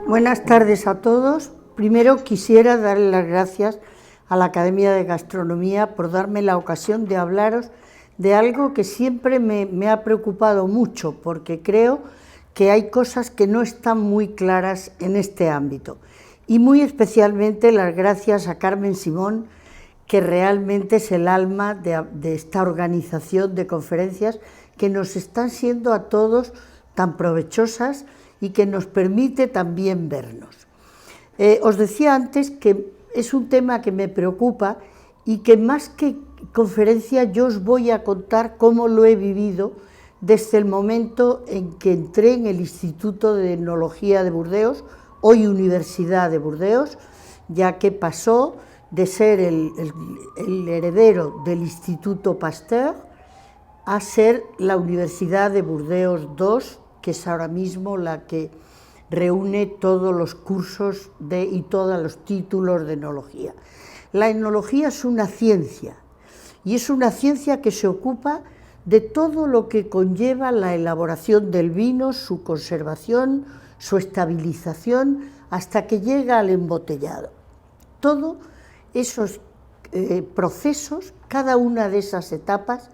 Buenas tardes a todos. Primero quisiera darle las gracias a la Academia de Gastronomía por darme la ocasión de hablaros de algo que siempre me ha preocupado mucho, porque creo que hay cosas que no están muy claras en este ámbito. Y muy especialmente las gracias a Carmen Simón, que realmente es el alma de esta organización de conferencias que nos están siendo a todos tan provechosas y que nos permite también vernos. Os decía antes que es un tema que me preocupa y que más que conferencia yo os voy a contar cómo lo he vivido desde el momento en que entré en el Instituto de Etnología de Burdeos, hoy Universidad de Burdeos, ya que pasó de ser el heredero del Instituto Pasteur a ser la Universidad de Burdeos II, que es ahora mismo la que reúne todos los cursos y todos los títulos de etnología. La etnología es una ciencia, y es una ciencia que se ocupa de todo lo que conlleva la elaboración del vino, su conservación, su estabilización, hasta que llega al embotellado. Todos esos procesos, cada una de esas etapas,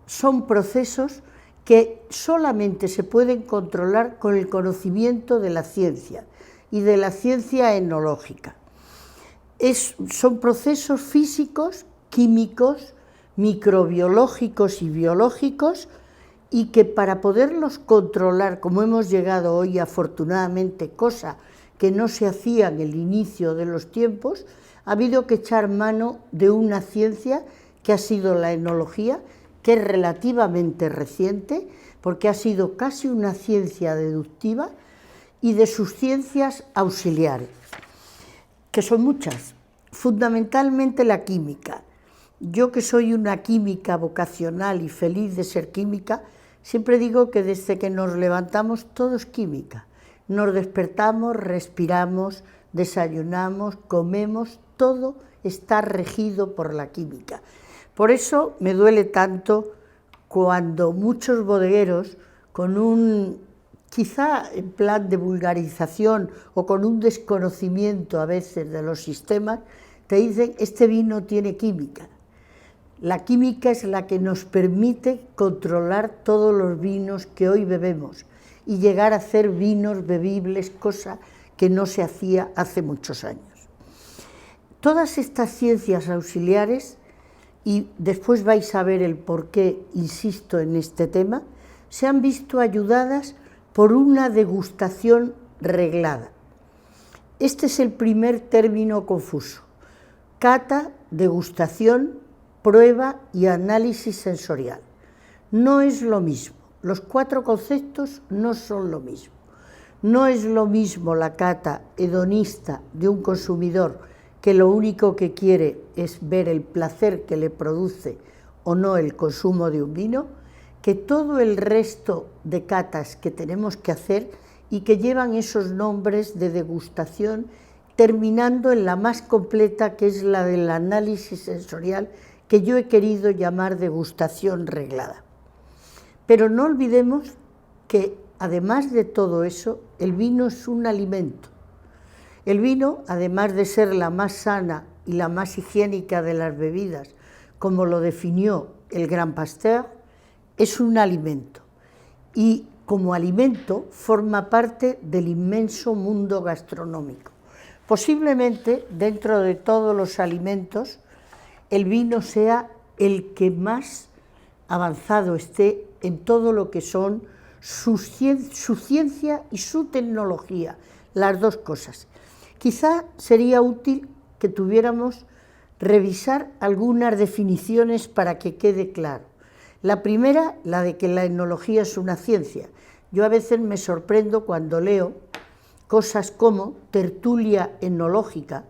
son procesos que solamente se pueden controlar con el conocimiento de la ciencia y de la ciencia etnológica. Son procesos físicos, químicos, microbiológicos y biológicos, y que para poderlos controlar, como hemos llegado hoy afortunadamente, cosa que no se hacía en el inicio de los tiempos, ha habido que echar mano de una ciencia que ha sido la etnología, que es relativamente reciente, porque ha sido casi una ciencia deductiva, y de sus ciencias auxiliares, que son muchas, fundamentalmente la química. Yo, que soy una química vocacional y feliz de ser química, siempre digo que desde que nos levantamos todo es química. Nos despertamos, respiramos, desayunamos, comemos, todo está regido por la química. Por eso me duele tanto cuando muchos bodegueros, con un, quizá en plan de vulgarización o con un desconocimiento a veces de los sistemas, te dicen: este vino tiene química. La química es la que nos permite controlar todos los vinos que hoy bebemos y llegar a hacer vinos bebibles, cosa que no se hacía hace muchos años. Todas estas ciencias auxiliares, y después vais a ver el por qué insisto en este tema, se han visto ayudadas por una degustación reglada. Este es el primer término confuso: cata, degustación, prueba y análisis sensorial. No es lo mismo, los cuatro conceptos no son lo mismo. No es lo mismo la cata hedonista de un consumidor que lo único que quiere es ver el placer que le produce o no el consumo de un vino, que todo el resto de catas que tenemos que hacer y que llevan esos nombres de degustación, terminando en la más completa, que es la del análisis sensorial, que yo he querido llamar degustación reglada. Pero no olvidemos que, además de todo eso, el vino es un alimento. El vino, además de ser la más sana y la más higiénica de las bebidas, como lo definió el gran Pasteur, es un alimento. Y como alimento forma parte del inmenso mundo gastronómico. Posiblemente, dentro de todos los alimentos, el vino sea el que más avanzado esté en todo lo que son su ciencia y su tecnología, las dos cosas. Quizá sería útil que tuviéramos revisar algunas definiciones para que quede claro. La primera, la de que la etnología es una ciencia. Yo a veces me sorprendo cuando leo cosas como tertulia etnológica.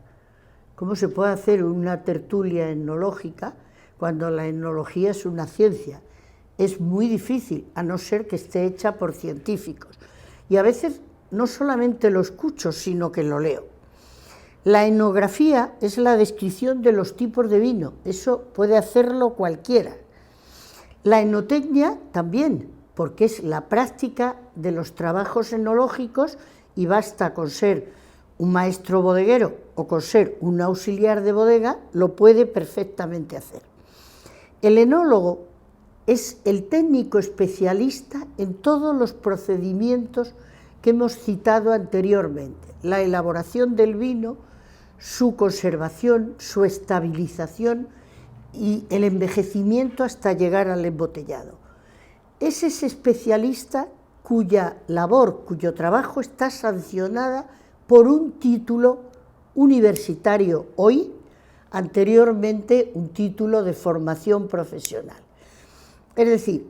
¿Cómo se puede hacer una tertulia etnológica cuando la etnología es una ciencia? Es muy difícil, a no ser que esté hecha por científicos. Y a veces no solamente lo escucho, sino que lo leo. La etnografía es la descripción de los tipos de vino, eso puede hacerlo cualquiera. La etnotecnia también, porque es la práctica de los trabajos etnológicos y basta con ser un maestro bodeguero o con ser un auxiliar de bodega, lo puede perfectamente hacer. El enólogo es el técnico especialista en todos los procedimientos que hemos citado anteriormente: la elaboración del vino, su conservación, su estabilización y el envejecimiento hasta llegar al embotellado. Es ese especialista cuya labor, cuyo trabajo está sancionada por un título universitario hoy, anteriormente un título de formación profesional. Es decir,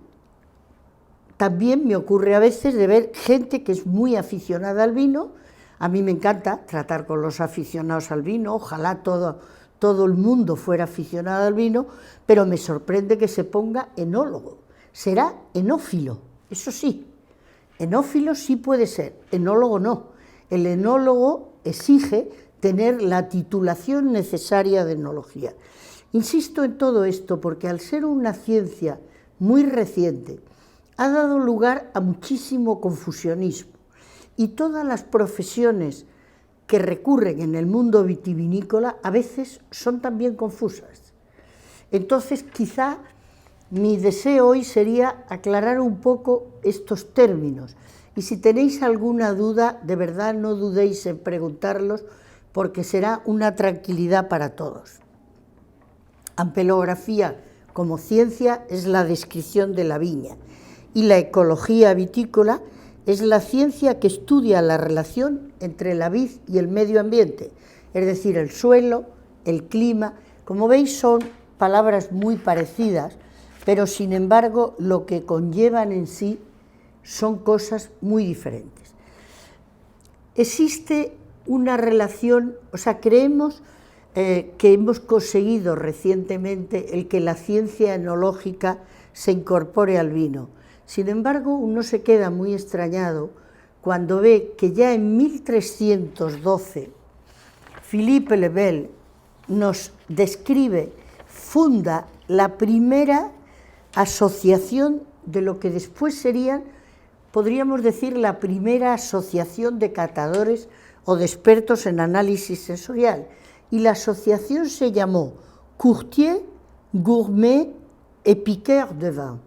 también me ocurre a veces de ver gente que es muy aficionada al vino. A mí me encanta tratar con los aficionados al vino, ojalá todo el mundo fuera aficionado al vino, pero me sorprende que se ponga enólogo. Será enófilo, eso sí, enófilo sí puede ser, enólogo no. El enólogo exige tener la titulación necesaria de enología. Insisto en todo esto porque al ser una ciencia muy reciente, ha dado lugar a muchísimo confusionismo y todas las profesiones que recurren en el mundo vitivinícola a veces son también confusas. Entonces, quizá mi deseo hoy sería aclarar un poco estos términos, y si tenéis alguna duda, de verdad no dudéis en preguntarlos, porque será una tranquilidad para todos. Ampelografía como ciencia es la descripción de la viña, y la ecología vitícola es la ciencia que estudia la relación entre la vid y el medio ambiente, es decir, el suelo, el clima. Como veis, son palabras muy parecidas, pero sin embargo lo que conllevan en sí son cosas muy diferentes. Existe una relación, o sea, creemos que hemos conseguido recientemente el que la ciencia enológica se incorpore al vino. Sin embargo, uno se queda muy extrañado cuando ve que ya en 1312 Philippe le Bel nos describe, funda la primera asociación de lo que después serían, podríamos decir, la primera asociación de catadores o de expertos en análisis sensorial. Y la asociación se llamó Courtier, Gourmet et Piqueur de Vin.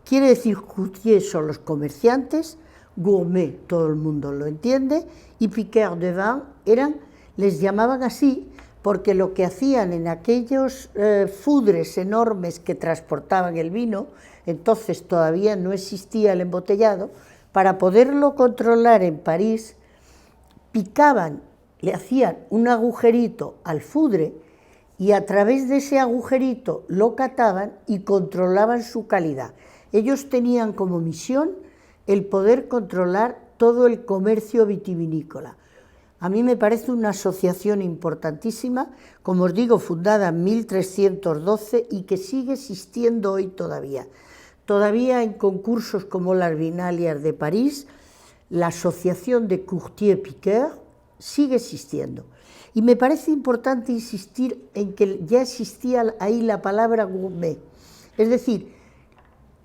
Quiere decir, courtier son los comerciantes, gourmet todo el mundo lo entiende, y piqueur de vin les llamaban así porque lo que hacían en aquellos fudres enormes que transportaban el vino, entonces todavía no existía el embotellado, para poderlo controlar en París, picaban, le hacían un agujerito al fudre y a través de ese agujerito lo cataban y controlaban su calidad. Ellos tenían como misión el poder controlar todo el comercio vitivinícola. A mí me parece una asociación importantísima, como os digo, fundada en 1312 y que sigue existiendo hoy todavía. Todavía en concursos como las Vinalias de París, la asociación de Courtier-Piqueur sigue existiendo. Y me parece importante insistir en que ya existía ahí la palabra gourmet. Es decir,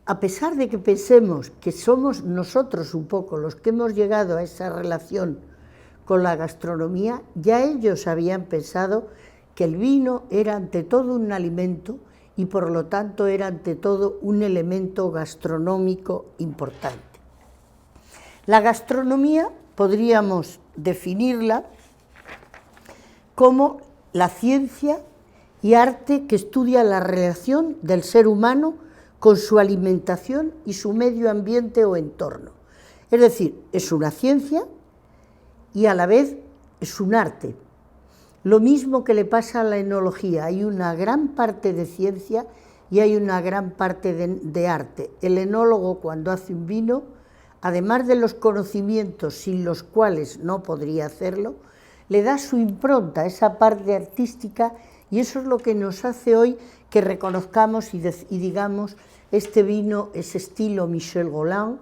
a pesar de que pensemos que somos nosotros un poco los que hemos llegado a esa relación con la gastronomía, ya ellos habían pensado que el vino era ante todo un alimento y por lo tanto era ante todo un elemento gastronómico importante. La gastronomía podríamos definirla como la ciencia y arte que estudia la relación del ser humano con su alimentación y su medio ambiente o entorno. Es decir, es una ciencia y a la vez es un arte. Lo mismo que le pasa a la enología, hay una gran parte de ciencia y hay una gran parte de arte. El enólogo, cuando hace un vino, además de los conocimientos sin los cuales no podría hacerlo, le da su impronta, esa parte artística, y eso es lo que nos hace hoy que reconozcamos y digamos, este vino es estilo Michel Rolland,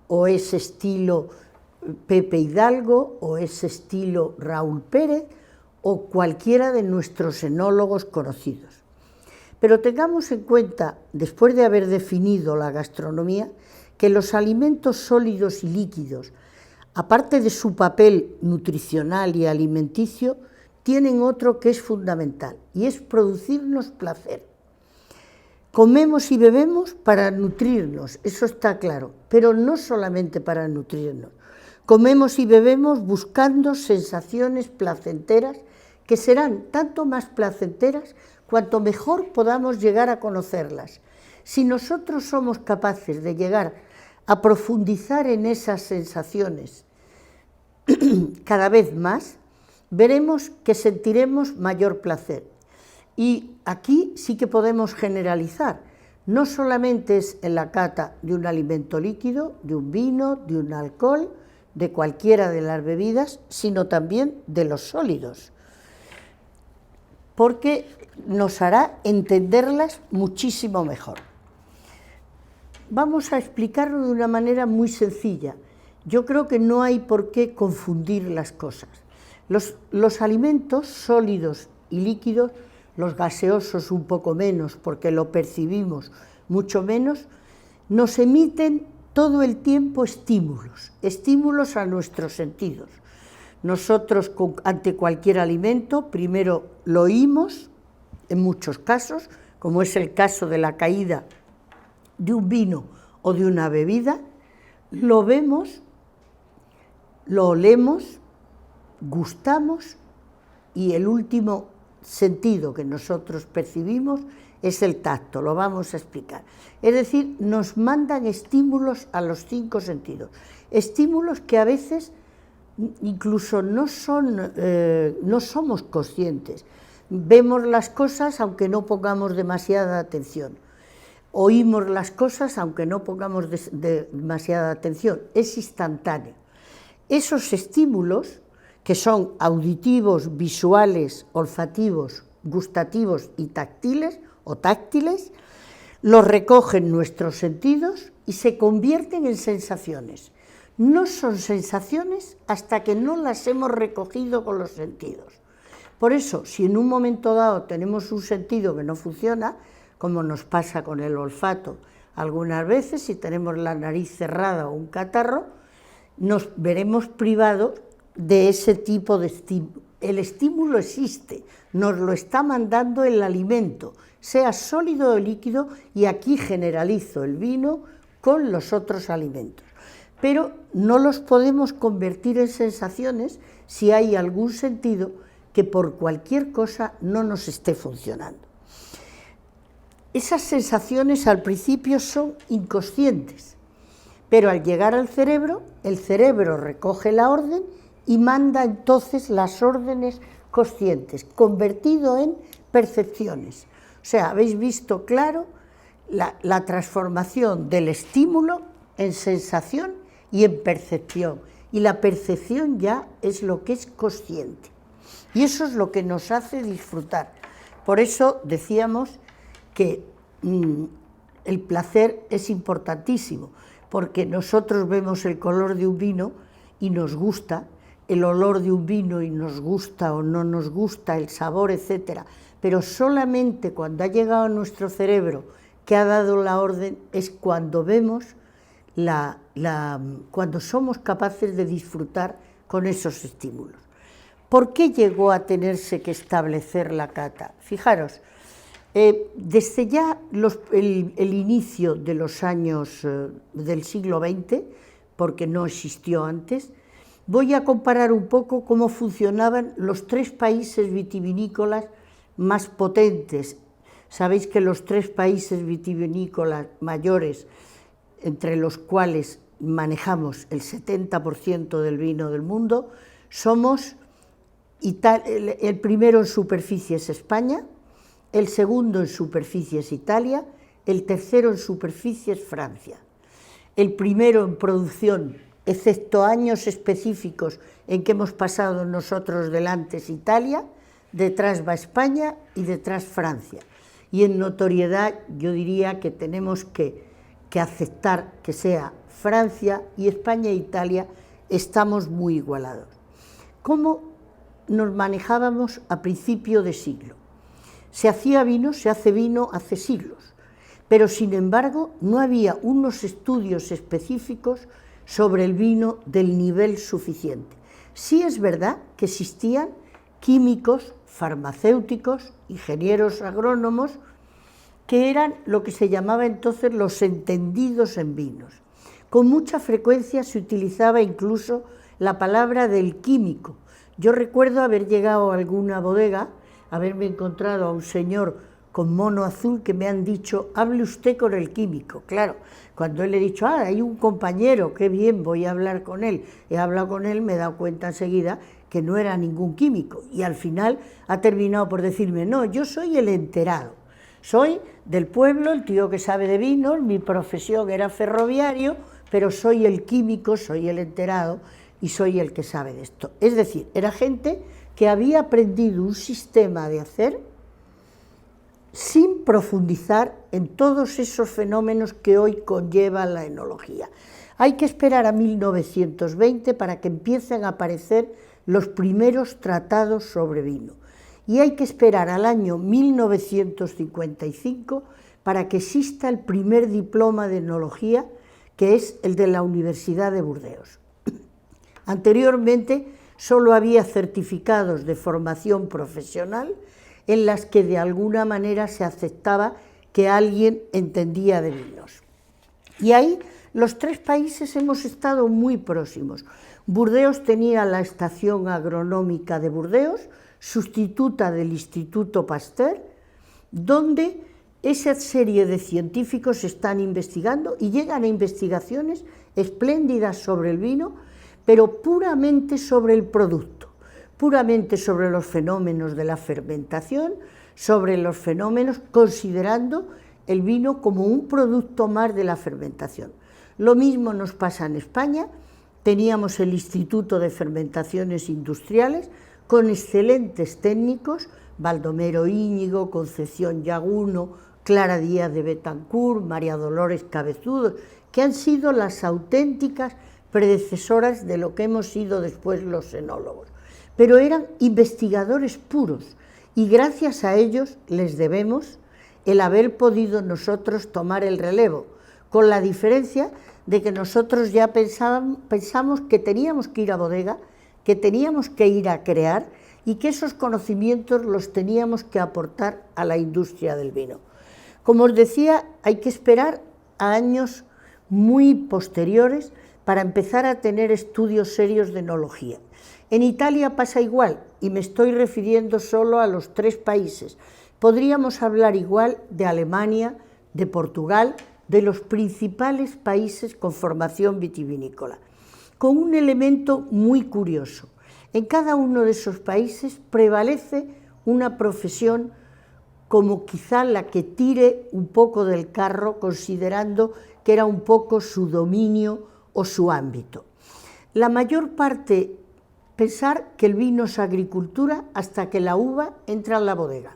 o es estilo Pepe Hidalgo, o es estilo Raúl Pérez, o cualquiera de nuestros enólogos conocidos. Pero tengamos en cuenta, después de haber definido la gastronomía, que los alimentos sólidos y líquidos, aparte de su papel nutricional y alimenticio, tienen otro que es fundamental, y es producirnos placer. Comemos y bebemos para nutrirnos, eso está claro, pero no solamente para nutrirnos. Comemos y bebemos buscando sensaciones placenteras que serán tanto más placenteras cuanto mejor podamos llegar a conocerlas. Si nosotros somos capaces de llegar a profundizar en esas sensaciones cada vez más, veremos que sentiremos mayor placer. Y aquí sí que podemos generalizar. No solamente es en la cata de un alimento líquido, de un vino, de un alcohol, de cualquiera de las bebidas, sino también de los sólidos, porque nos hará entenderlas muchísimo mejor. Vamos a explicarlo de una manera muy sencilla. Yo creo que no hay por qué confundir las cosas. Los alimentos sólidos y líquidos, los gaseosos un poco menos porque lo percibimos mucho menos, nos emiten todo el tiempo estímulos a nuestros sentidos. Nosotros ante cualquier alimento primero lo oímos, en muchos casos, como es el caso de la caída de un vino o de una bebida, lo vemos, lo olemos, gustamos, y el último sentido que nosotros percibimos es el tacto, lo vamos a explicar. Es decir, nos mandan estímulos a los 5 sentidos, estímulos que a veces incluso no somos conscientes. Vemos las cosas aunque no pongamos demasiada atención, oímos las cosas aunque no pongamos demasiada atención, es instantáneo. Esos estímulos, que son auditivos, visuales, olfativos, gustativos y táctiles, los recogen nuestros sentidos y se convierten en sensaciones. No son sensaciones hasta que no las hemos recogido con los sentidos. Por eso, si en un momento dado tenemos un sentido que no funciona, como nos pasa con el olfato algunas veces, si tenemos la nariz cerrada o un catarro, nos veremos privados de ese tipo de estímulo. El estímulo existe, nos lo está mandando el alimento, sea sólido o líquido, y aquí generalizo el vino con los otros alimentos. Pero no los podemos convertir en sensaciones si hay algún sentido que por cualquier cosa no nos esté funcionando. Esas sensaciones al principio son inconscientes, pero al llegar al cerebro, el cerebro recoge la orden y manda entonces las órdenes conscientes, convertido en percepciones. O sea, habéis visto claro la transformación del estímulo en sensación y en percepción. Y la percepción ya es lo que es consciente. Y eso es lo que nos hace disfrutar. Por eso decíamos que el placer es importantísimo, porque nosotros vemos el color de un vino y nos gusta, el olor de un vino y nos gusta o no nos gusta, el sabor, etcétera, pero solamente cuando ha llegado a nuestro cerebro que ha dado la orden es cuando vemos, cuando somos capaces de disfrutar con esos estímulos. ¿Por qué llegó a tenerse que establecer la cata? Fijaros, desde ya el inicio de los años del siglo XX, porque no existió antes, voy a comparar un poco cómo funcionaban los 3 países vitivinícolas más potentes. Sabéis que los 3 países vitivinícolas mayores, entre los cuales manejamos el 70% del vino del mundo, somos el primero en superficie es España, el segundo en superficie es Italia, el tercero en superficie es Francia. El primero en producción, excepto años específicos en que hemos pasado nosotros delante, es Italia, detrás va España y detrás Francia. Y en notoriedad yo diría que tenemos que aceptar que sea Francia y España e Italia, estamos muy igualados. ¿Cómo nos manejábamos a principio de siglo? Se hacía vino, se hace vino hace siglos, pero sin embargo no había unos estudios específicos sobre el vino del nivel suficiente. Sí es verdad que existían químicos, farmacéuticos, ingenieros agrónomos, que eran lo que se llamaba entonces los entendidos en vinos. Con mucha frecuencia se utilizaba incluso la palabra del químico. Yo recuerdo haber llegado a alguna bodega, haberme encontrado a un señor con mono azul que me han dicho, hable usted con el químico. Claro, cuando él le he dicho, hay un compañero, qué bien, voy a hablar con él, he hablado con él, me he dado cuenta enseguida que no era ningún químico, y al final ha terminado por decirme, no, yo soy el enterado, soy del pueblo, el tío que sabe de vinos, mi profesión era ferroviario, pero soy el químico, soy el enterado y soy el que sabe de esto. Es decir, era gente que había aprendido un sistema de hacer sin profundizar en todos esos fenómenos que hoy conlleva la enología. Hay que esperar a 1920 para que empiecen a aparecer los primeros tratados sobre vino, y hay que esperar al año 1955 para que exista el primer diploma de enología, que es el de la Universidad de Burdeos. Anteriormente solo había certificados de formación profesional en las que de alguna manera se aceptaba que alguien entendía de vinos. Y ahí los tres países hemos estado muy próximos. Burdeos tenía la Estación Agronómica de Burdeos, sustituta del Instituto Pasteur, donde esa serie de científicos están investigando y llegan a investigaciones espléndidas sobre el vino, pero puramente sobre el producto, puramente sobre los fenómenos de la fermentación, sobre los fenómenos considerando el vino como un producto más de la fermentación. Lo mismo nos pasa en España. Teníamos el Instituto de Fermentaciones Industriales con excelentes técnicos, Baldomero Íñigo, Concepción Llaguno, Clara Díaz de Betancourt, María Dolores Cabezudo, que han sido las auténticas predecesoras de lo que hemos sido después los enólogos. Pero eran investigadores puros y gracias a ellos les debemos el haber podido nosotros tomar el relevo, con la diferencia de que nosotros ya pensamos que teníamos que ir a bodega, que teníamos que ir a crear y que esos conocimientos los teníamos que aportar a la industria del vino. Como os decía, hay que esperar a años muy posteriores para empezar a tener estudios serios de enología. En Italia pasa igual, y me estoy refiriendo solo a los tres países. Podríamos hablar igual de Alemania, de Portugal, de los principales países con formación vitivinícola, con un elemento muy curioso. En cada uno de esos países prevalece una profesión como quizá la que tire un poco del carro, considerando que era un poco su dominio o su ámbito. La mayor parte, pensar que el vino es agricultura hasta que la uva entra en la bodega.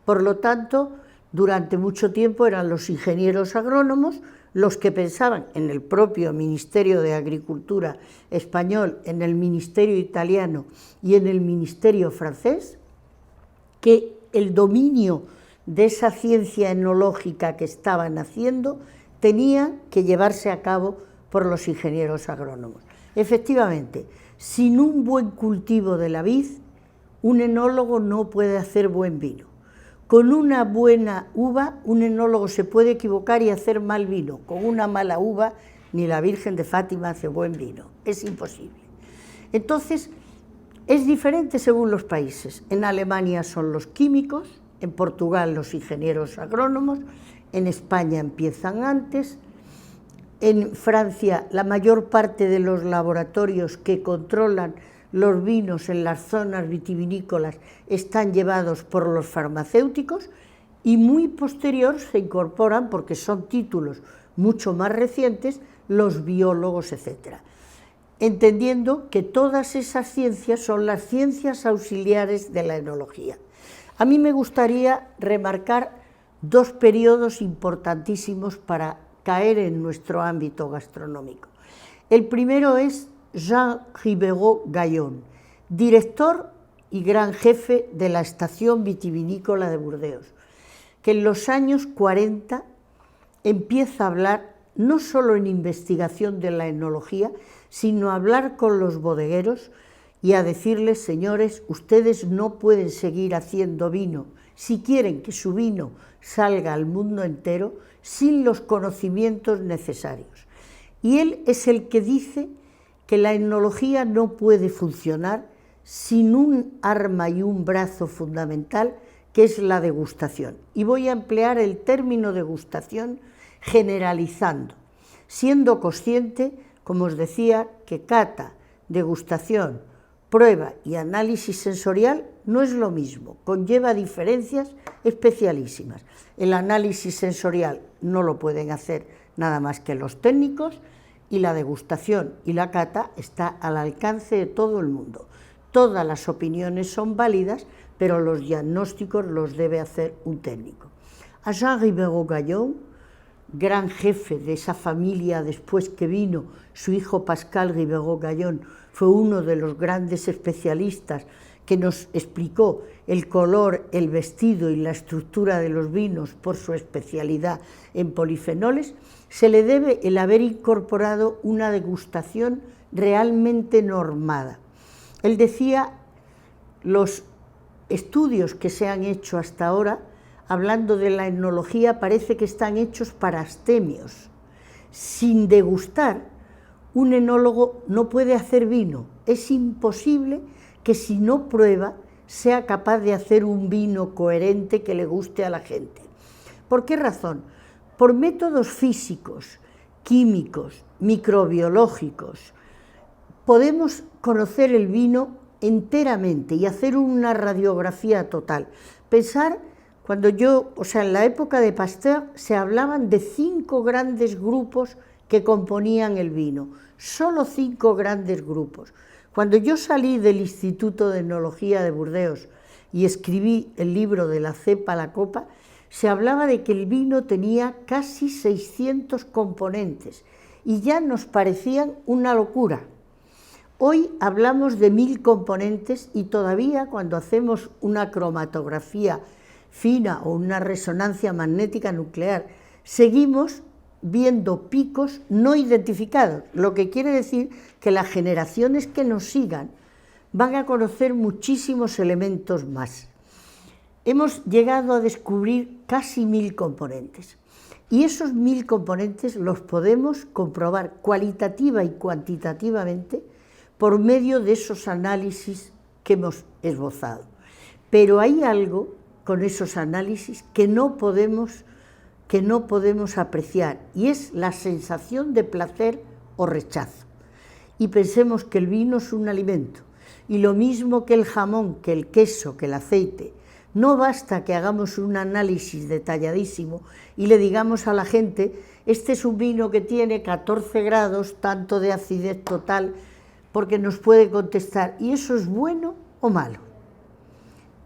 Por lo tanto, durante mucho tiempo eran los ingenieros agrónomos los que pensaban en el propio Ministerio de Agricultura español, en el Ministerio italiano y en el Ministerio francés, que el dominio de esa ciencia enológica que estaban haciendo tenía que llevarse a cabo por los ingenieros agrónomos. Efectivamente, sin un buen cultivo de la vid, un enólogo no puede hacer buen vino. Con una buena uva, un enólogo se puede equivocar y hacer mal vino. Con una mala uva, ni la Virgen de Fátima hace buen vino. Es imposible. Entonces, es diferente según los países. En Alemania son los químicos, en Portugal los ingenieros agrónomos, en España empiezan antes, en Francia la mayor parte de los laboratorios que controlan los vinos en las zonas vitivinícolas están llevados por los farmacéuticos y muy posterior se incorporan, porque son títulos mucho más recientes, los biólogos, etc. Entendiendo que todas esas ciencias son las ciencias auxiliares de la enología. A mí me gustaría remarcar dos periodos importantísimos para caer en nuestro ámbito gastronómico. El primero es Jean Ribérot-Gaillon, director y gran jefe de la Estación Vitivinícola de Burdeos, que en los años 40 empieza a hablar no solo en investigación de la enología, sino a hablar con los bodegueros y a decirles, señores, ustedes no pueden seguir haciendo vino si quieren que su vino salga al mundo entero sin los conocimientos necesarios. Y él es el que dice que la enología no puede funcionar sin un arma y un brazo fundamental, que es la degustación. Y voy a emplear el término degustación generalizando, siendo consciente, como os decía, que cata, degustación, prueba y análisis sensorial no es lo mismo, conlleva diferencias especialísimas. El análisis sensorial no lo pueden hacer nada más que los técnicos, y la degustación y la cata está al alcance de todo el mundo. Todas las opiniones son válidas, pero los diagnósticos los debe hacer un técnico. A Jean Ribérot-Gallon, gran jefe de esa familia después que vino, su hijo Pascal Ribérot-Gallon fue uno de los grandes especialistas que nos explicó el color, el vestido y la estructura de los vinos por su especialidad en polifenoles, se le debe el haber incorporado una degustación realmente normada. Él decía, los estudios que se han hecho hasta ahora, hablando de la enología, parece que están hechos para abstemios. Sin degustar, un enólogo no puede hacer vino. Es imposible que si no prueba sea capaz de hacer un vino coherente que le guste a la gente. ¿Por qué razón? Por métodos físicos, químicos, microbiológicos, podemos conocer el vino enteramente y hacer una radiografía total. Pensar, en la época de Pasteur se hablaban de 5 grandes grupos que componían el vino, solo 5 grandes grupos. Cuando yo salí del Instituto de Enología de Burdeos y escribí el libro de la cepa a la copa, se hablaba de que el vino tenía casi 600 componentes y ya nos parecían una locura. Hoy hablamos de 1000 componentes y todavía cuando hacemos una cromatografía fina o una resonancia magnética nuclear, seguimos viendo picos no identificados, lo que quiere decir que las generaciones que nos sigan van a conocer muchísimos elementos más. Hemos llegado a descubrir casi 1000 componentes y esos 1000 componentes los podemos comprobar cualitativa y cuantitativamente por medio de esos análisis que hemos esbozado. Pero hay algo con esos análisis que no podemos apreciar, y es la sensación de placer o rechazo. Y pensemos que el vino es un alimento, y lo mismo que el jamón, que el queso, que el aceite. No basta que hagamos un análisis detalladísimo y le digamos a la gente, este es un vino que tiene 14 grados, tanto de acidez total, porque nos puede contestar, ¿y eso es bueno o malo?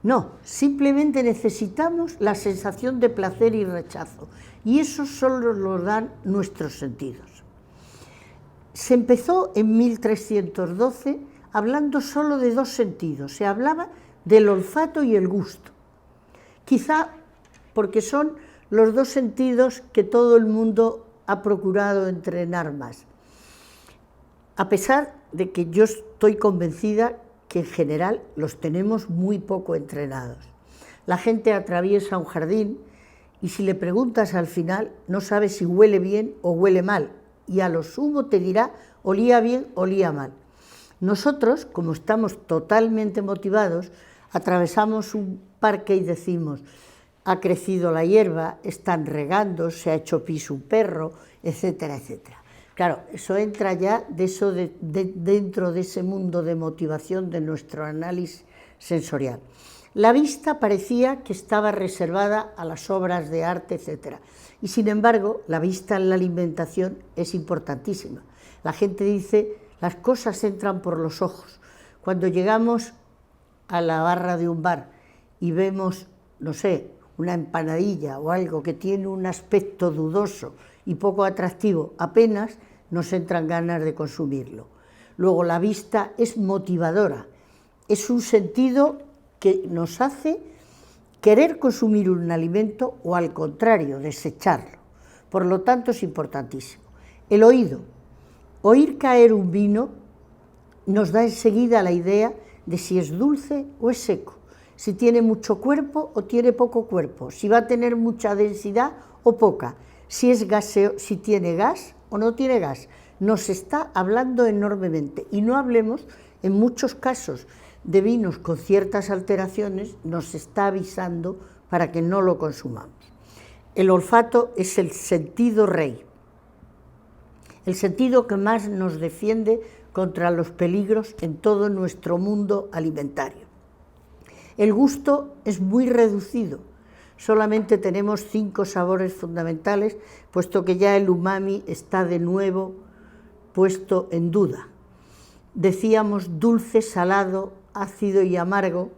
No, simplemente necesitamos la sensación de placer y rechazo, y eso solo lo dan nuestros sentidos. Se empezó en 1312 hablando solo de 2 sentidos, se hablaba del olfato y el gusto, quizá porque son los 2 sentidos que todo el mundo ha procurado entrenar más, a pesar de que yo estoy convencida que en general los tenemos muy poco entrenados. La gente atraviesa un jardín y si le preguntas al final no sabe si huele bien o huele mal, y a lo sumo te dirá olía bien, olía mal. Nosotros, como estamos totalmente motivados, atravesamos un parque y decimos, ha crecido la hierba, están regando, se ha hecho pis un perro, etcétera, etcétera. Claro, eso entra ya dentro de ese mundo de motivación de nuestro análisis sensorial. La vista parecía que estaba reservada a las obras de arte, etc. Y sin embargo, la vista en la alimentación es importantísima. La gente dice, las cosas entran por los ojos. Cuando llegamos a la barra de un bar y vemos, no sé, una empanadilla o algo que tiene un aspecto dudoso y poco atractivo, apenas nos entran ganas de consumirlo. Luego, la vista es motivadora, es un sentido que nos hace querer consumir un alimento o, al contrario, desecharlo. Por lo tanto, es importantísimo. El oído. Oír caer un vino nos da enseguida la idea de si es dulce o es seco, si tiene mucho cuerpo o tiene poco cuerpo, si va a tener mucha densidad o poca, si es gaseo, si tiene gas o no tiene gas. Nos está hablando enormemente, y no hablemos, en muchos casos de vinos con ciertas alteraciones, nos está avisando para que no lo consumamos. El olfato es el sentido rey, el sentido que más nos defiende contra los peligros en todo nuestro mundo alimentario. El gusto es muy reducido, solamente tenemos 5 sabores fundamentales, puesto que ya el umami está de nuevo puesto en duda. Decíamos dulce, salado, ácido y amargo,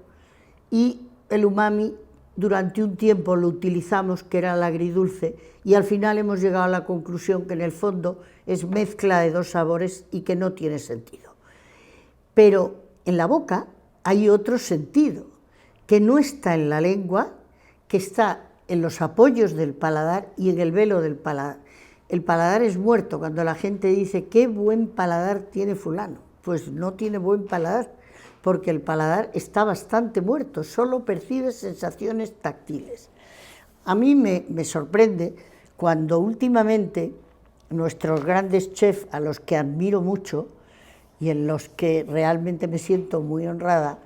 y el umami durante un tiempo lo utilizamos, que era el agridulce, y al final hemos llegado a la conclusión que en el fondo es mezcla de 2 sabores y que no tiene sentido. Pero en la boca hay otro sentido, que no está en la lengua, que está en los apoyos del paladar y en el velo del paladar. El paladar es muerto. Cuando la gente dice qué buen paladar tiene fulano, pues no tiene buen paladar, porque el paladar está bastante muerto, solo percibe sensaciones táctiles. A mí me sorprende cuando últimamente nuestros grandes chefs, a los que admiro mucho y en los que realmente me siento muy honrada,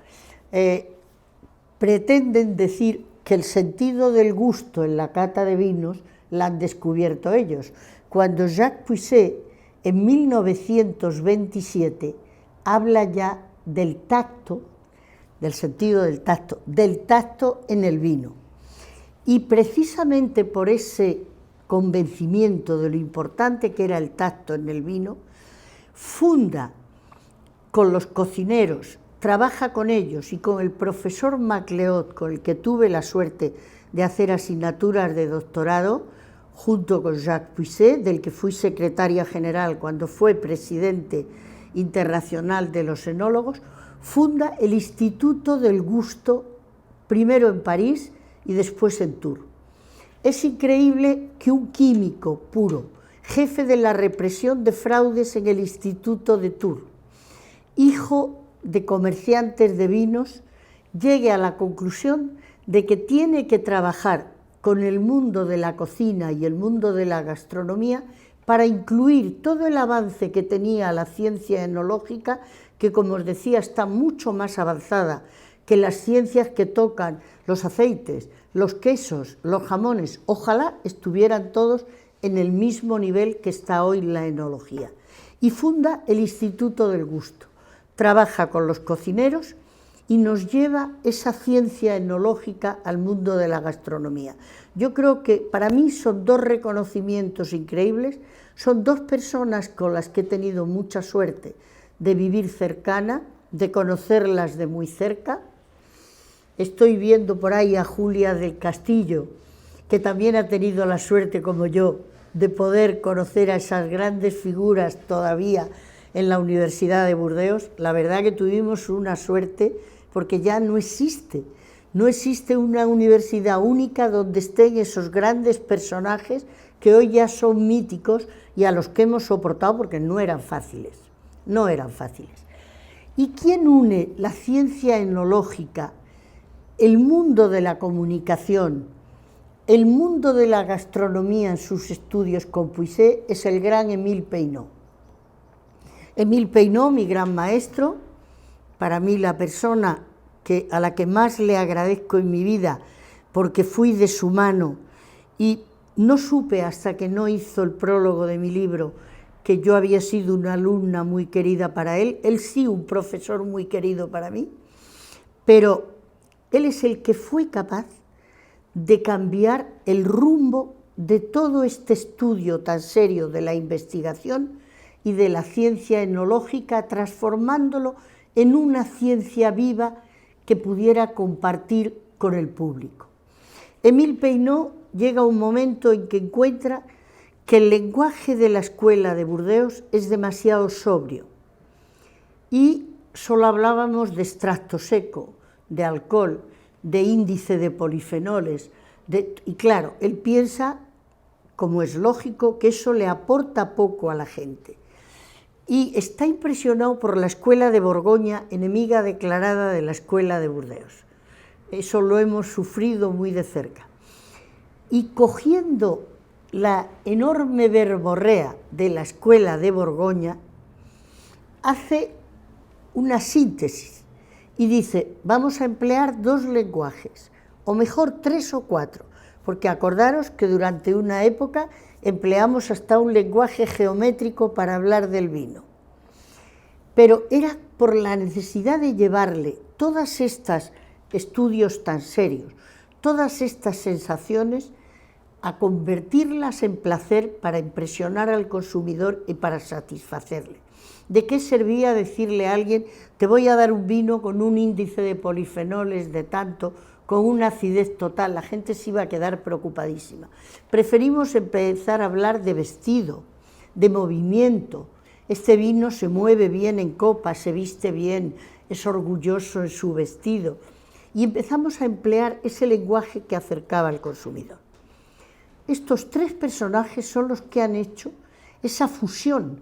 pretenden decir que el sentido del gusto en la cata de vinos la han descubierto ellos, cuando Jacques Puisset en 1927 habla ya del tacto, del sentido del tacto en el vino. Y precisamente por ese convencimiento de lo importante que era el tacto en el vino, funda con los cocineros, trabaja con ellos y con el profesor MacLeod, con el que tuve la suerte de hacer asignaturas de doctorado, junto con Jacques Puisset, del que fui secretaria general cuando fue presidente internacional de los enólogos, funda el Instituto del Gusto, primero en París y después en Tours. Es increíble que un químico puro, jefe de la represión de fraudes en el Instituto de Tours, hijo de comerciantes de vinos, llegue a la conclusión de que tiene que trabajar con el mundo de la cocina y el mundo de la gastronomía para incluir todo el avance que tenía la ciencia enológica, que, como os decía, está mucho más avanzada que las ciencias que tocan los aceites, los quesos, los jamones. Ojalá estuvieran todos en el mismo nivel que está hoy la enología. Y funda el Instituto del Gusto. Trabaja con los cocineros y nos lleva esa ciencia enológica al mundo de la gastronomía. Yo creo que para mí son 2 reconocimientos increíbles, son 2 personas con las que he tenido mucha suerte de vivir cercana, de conocerlas de muy cerca. Estoy viendo por ahí a Julia del Castillo, que también ha tenido la suerte, como yo, de poder conocer a esas grandes figuras todavía en la Universidad de Burdeos. La verdad que tuvimos una suerte, porque ya no existe una universidad única donde estén esos grandes personajes que hoy ya son míticos y a los que hemos soportado porque no eran fáciles. ¿Y quién une la ciencia enológica, el mundo de la comunicación, el mundo de la gastronomía en sus estudios con Puisset? Es el gran Émile Peynaud. Émile Peynaud, mi gran maestro, para mí la persona a la que más le agradezco en mi vida, porque fui de su mano y no supe hasta que no hizo el prólogo de mi libro que yo había sido una alumna muy querida para él sí un profesor muy querido para mí, pero él es el que fue capaz de cambiar el rumbo de todo este estudio tan serio de la investigación y de la ciencia enológica, transformándolo en una ciencia viva que pudiera compartir con el público. Émile Peynaud llega a un momento en que encuentra que el lenguaje de la escuela de Burdeos es demasiado sobrio y solo hablábamos de extracto seco, de alcohol, de índice de polifenoles, y claro, él piensa como es lógico, que eso le aporta poco a la gente. Y está impresionado por la escuela de Borgoña, enemiga declarada de la escuela de Burdeos. Eso lo hemos sufrido muy de cerca. Y cogiendo la enorme verborrea de la escuela de Borgoña, hace una síntesis y dice, vamos a emplear 2 lenguajes, o mejor 3 o 4, porque acordaros que durante una época empleamos hasta un lenguaje geométrico para hablar del vino. Pero era por la necesidad de llevarle todas estas estudios tan serios, todas estas sensaciones, a convertirlas en placer para impresionar al consumidor y para satisfacerle. ¿De qué servía decirle a alguien, te voy a dar un vino con un índice de polifenoles de tanto, con una acidez total? La gente se iba a quedar preocupadísima. Preferimos empezar a hablar de vestido, de movimiento. Este vino se mueve bien en copa, se viste bien, es orgulloso en su vestido. Y empezamos a emplear ese lenguaje que acercaba al consumidor. Estos 3 personajes son los que han hecho esa fusión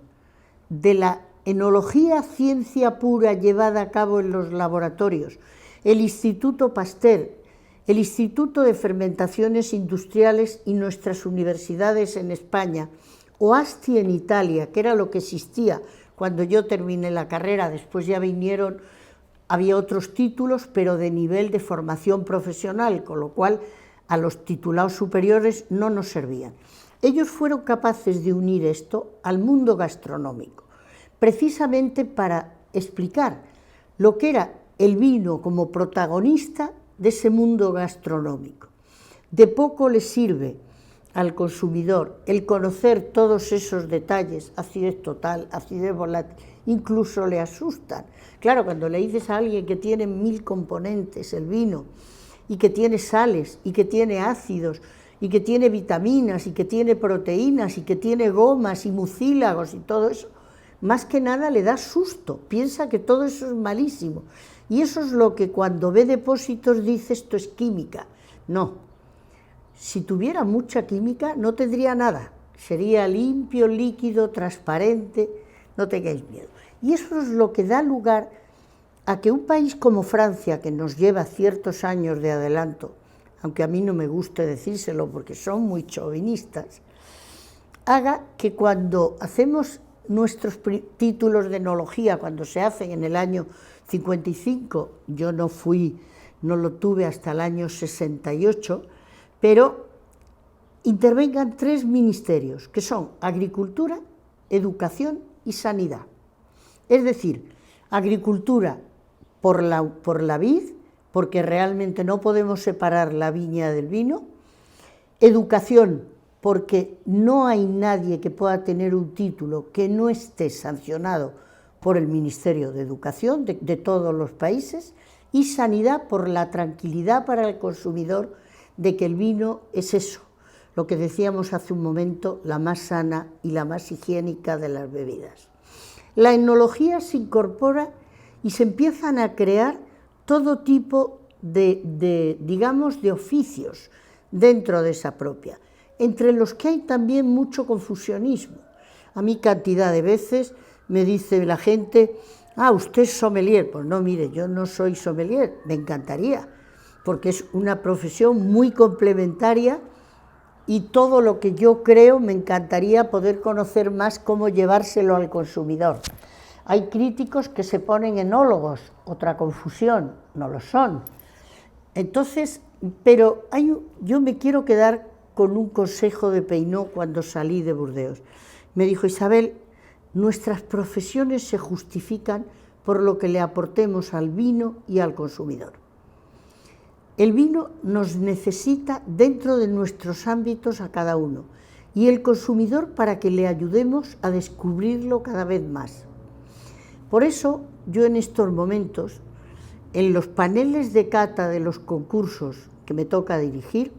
de la enología, ciencia pura llevada a cabo en los laboratorios, el Instituto Pasteur, el Instituto de Fermentaciones Industriales y nuestras universidades en España, o ASTI en Italia, que era lo que existía cuando yo terminé la carrera. Después ya vinieron, había otros títulos, pero de nivel de formación profesional, con lo cual a los titulados superiores no nos servían. Ellos fueron capaces de unir esto al mundo gastronómico, precisamente para explicar lo que era el vino como protagonista de ese mundo gastronómico. De poco le sirve al consumidor el conocer todos esos detalles, acidez total, acidez volátil, incluso le asustan. Claro, cuando le dices a alguien que tiene 1000 componentes el vino, y que tiene sales, y que tiene ácidos, y que tiene vitaminas, y que tiene proteínas, y que tiene gomas y mucílagos y todo eso, más que nada le da susto, piensa que todo eso es malísimo. Y eso es lo que cuando ve depósitos dice, esto es química. No, si tuviera mucha química no tendría nada, sería limpio, líquido, transparente, no tengáis miedo. Y eso es lo que da lugar a que un país como Francia, que nos lleva ciertos años de adelanto, aunque a mí no me guste decírselo porque son muy chauvinistas, haga que cuando hacemos nuestros títulos de enología, cuando se hacen en el año 55, yo no lo tuve hasta el año 68, pero intervengan 3 ministerios, que son Agricultura, Educación y Sanidad. Es decir, Agricultura por la vid, porque realmente no podemos separar la viña del vino. Educación, porque no hay nadie que pueda tener un título que no esté sancionado por el Ministerio de Educación de todos los países. Y Sanidad, por la tranquilidad para el consumidor de que el vino es eso, lo que decíamos hace un momento, la más sana y la más higiénica de las bebidas. La enología se incorpora y se empiezan a crear todo tipo digamos, de oficios dentro de esa propia, entre los que hay también mucho confusionismo. A mí cantidad de veces me dice la gente, usted es sommelier. Pues no, mire, yo no soy sommelier, me encantaría, porque es una profesión muy complementaria y todo lo que yo creo me encantaría poder conocer más cómo llevárselo al consumidor. Hay críticos que se ponen enólogos, otra confusión, no lo son. Entonces, pero yo me quiero quedar con un consejo de Peinó cuando salí de Burdeos. Me dijo, Isabel, nuestras profesiones se justifican por lo que le aportemos al vino y al consumidor. El vino nos necesita dentro de nuestros ámbitos a cada uno y el consumidor para que le ayudemos a descubrirlo cada vez más. Por eso yo en estos momentos, en los paneles de cata de los concursos que me toca dirigir,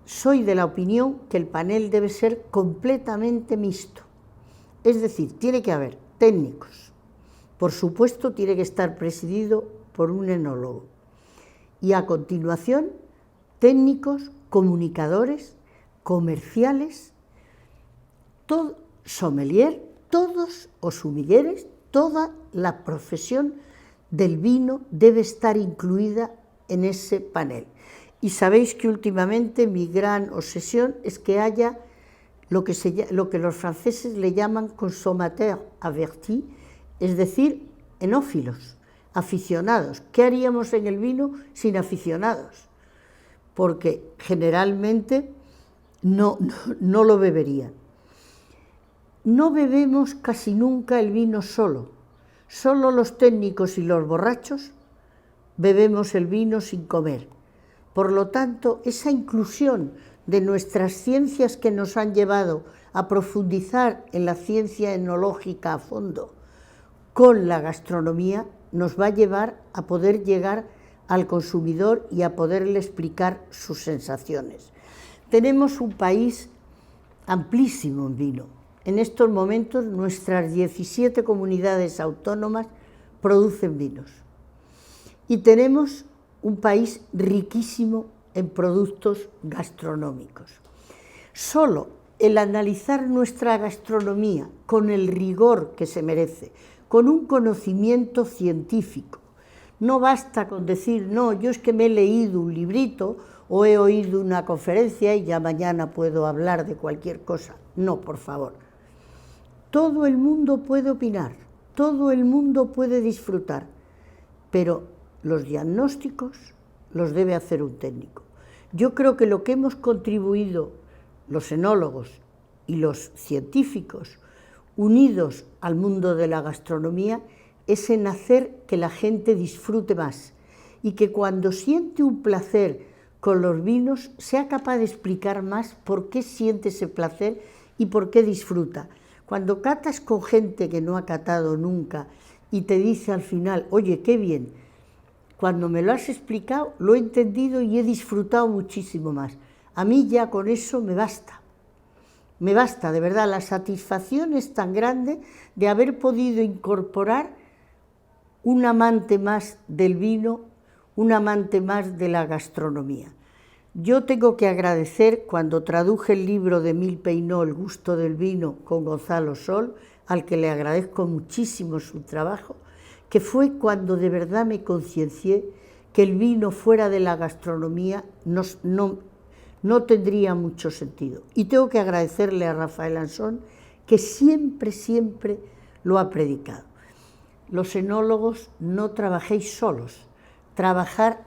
soy de la opinión que el panel debe ser completamente mixto. Es decir, tiene que haber técnicos, por supuesto tiene que estar presidido por un enólogo, y a continuación técnicos, comunicadores, comerciales, todo, sommelier, todos os sumilleres, toda la profesión del vino debe estar incluida en ese panel. Y sabéis que últimamente mi gran obsesión es que haya lo que los franceses le llaman consommateurs avertis, es decir, enófilos, aficionados. ¿Qué haríamos en el vino sin aficionados? Porque generalmente no lo beberían. No bebemos casi nunca el vino solo. Solo los técnicos y los borrachos bebemos el vino sin comer. Por lo tanto, esa inclusión de nuestras ciencias que nos han llevado a profundizar en la ciencia enológica a fondo con la gastronomía nos va a llevar a poder llegar al consumidor y a poderle explicar sus sensaciones. Tenemos un país amplísimo en vino. En estos momentos nuestras 17 comunidades autónomas producen vinos. Y tenemos un país riquísimo en productos gastronómicos. Solo el analizar nuestra gastronomía con el rigor que se merece, con un conocimiento científico, no basta con decir, no, yo es que me he leído un librito o he oído una conferencia y ya mañana puedo hablar de cualquier cosa. No, por favor. Todo el mundo puede opinar, todo el mundo puede disfrutar, pero los diagnósticos los debe hacer un técnico. Yo creo que lo que hemos contribuido los enólogos y los científicos unidos al mundo de la gastronomía es en hacer que la gente disfrute más y que cuando siente un placer con los vinos sea capaz de explicar más por qué siente ese placer y por qué disfruta. Cuando catas con gente que no ha catado nunca y te dice al final, oye, qué bien, cuando me lo has explicado lo he entendido y he disfrutado muchísimo más. A mí ya con eso me basta. Me basta, de verdad, la satisfacción es tan grande de haber podido incorporar un amante más del vino, un amante más de la gastronomía. Yo tengo que agradecer, cuando traduje el libro de Émile Peynaud, El gusto del vino, con Gonzalo Sol, al que le agradezco muchísimo su trabajo, que fue cuando de verdad me conciencié que el vino fuera de la gastronomía no tendría mucho sentido. Y tengo que agradecerle a Rafael Ansón, que siempre, siempre lo ha predicado. Los enólogos no trabajéis solos, trabajar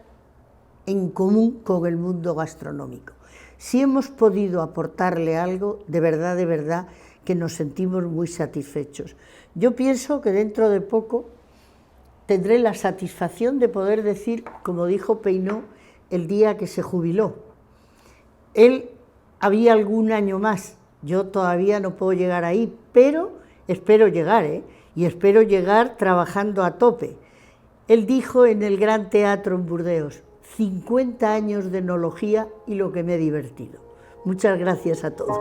en común con el mundo gastronómico. Si hemos podido aportarle algo, de verdad, que nos sentimos muy satisfechos. Yo pienso que dentro de poco tendré la satisfacción de poder decir, como dijo Peynaud el día que se jubiló. Él había algún año más, yo todavía no puedo llegar ahí, pero espero llegar, y espero llegar trabajando a tope. Él dijo en el Gran Teatro en Burdeos, 50 años de enología y lo que me he divertido. Muchas gracias a todos.